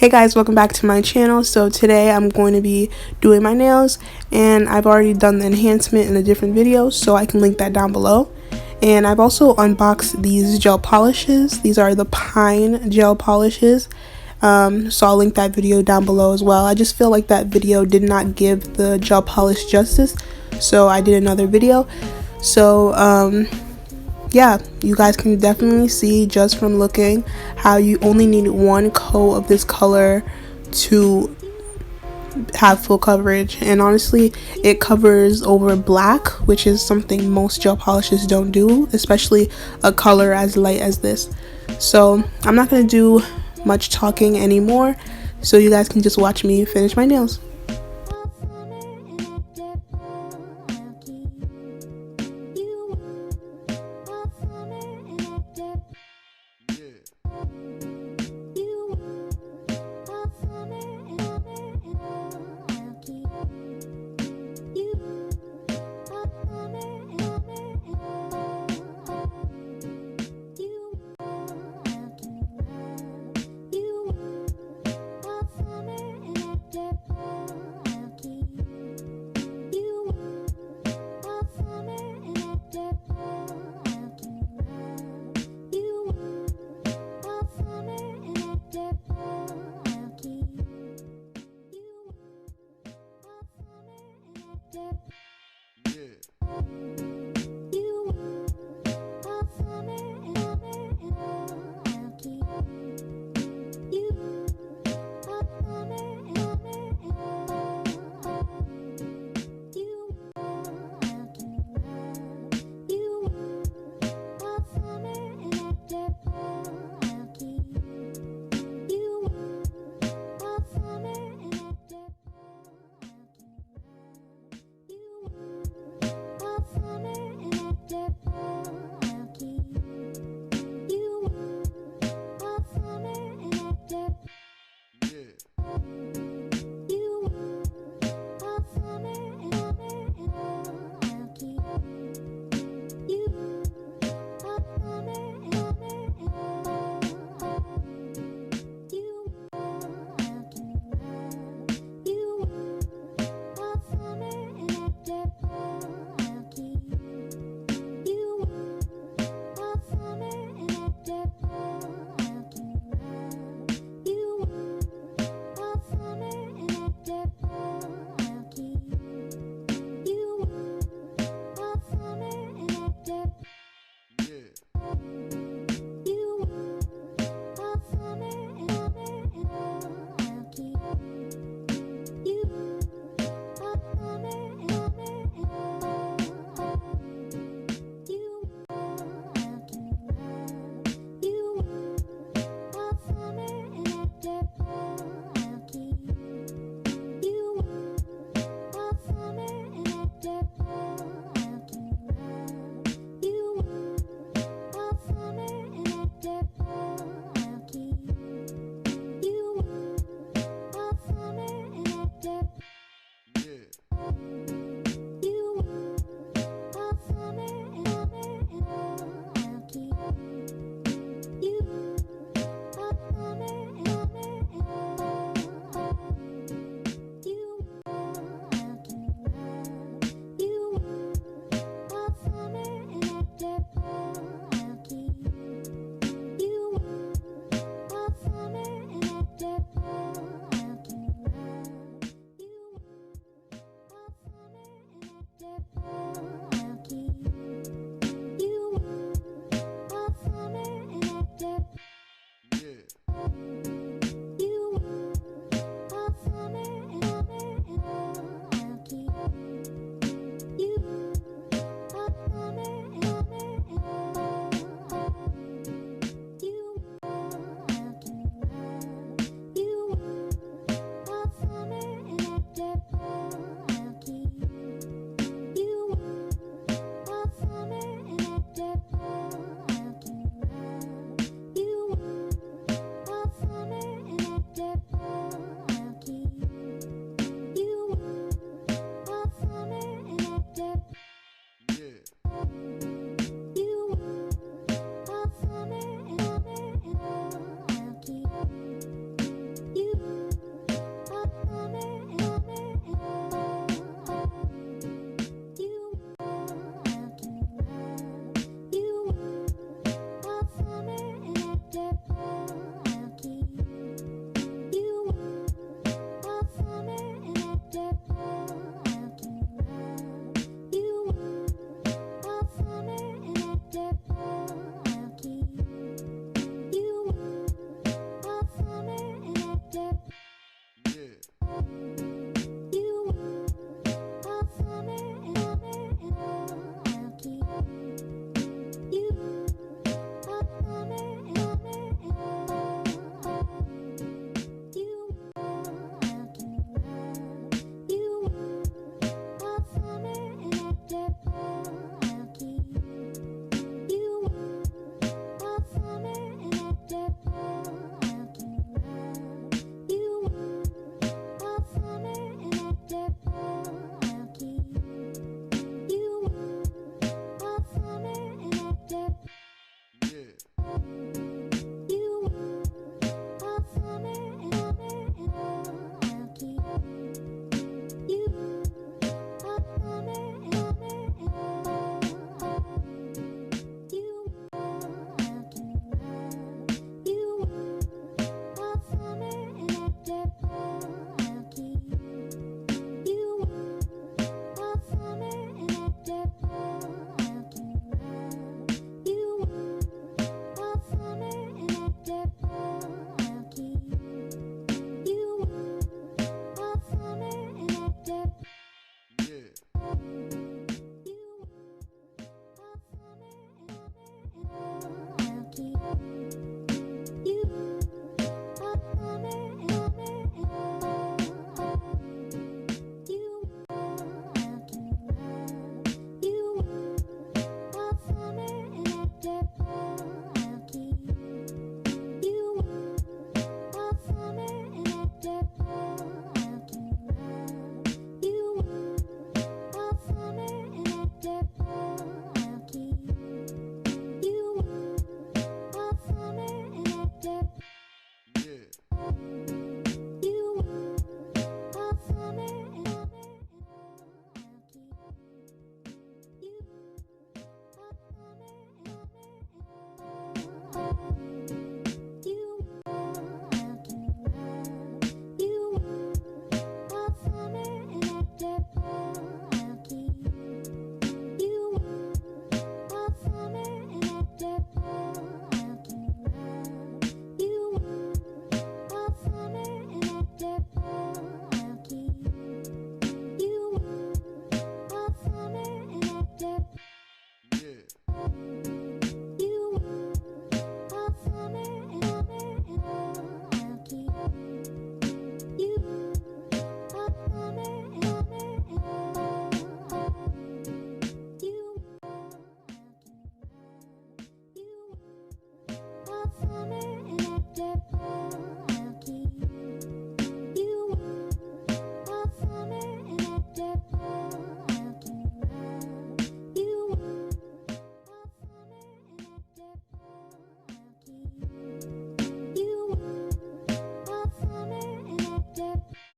Hey guys, welcome back to my channel. So today I'm going to be doing my nails, and I've already done the enhancement in a different video, so I can link that down below. And I've also unboxed these gel polishes. These are the Pine gel polishes, so I'll link that video down below as well. I just feel like that video did not give the gel polish justice, so I did another video. So yeah, you guys can definitely see just from looking how you only need one coat of this color to have full coverage, and honestly it covers over black, which is something most gel polishes don't do, especially a color as light as this. So I'm not going to do much talking anymore, so you guys can just watch me finish my nails.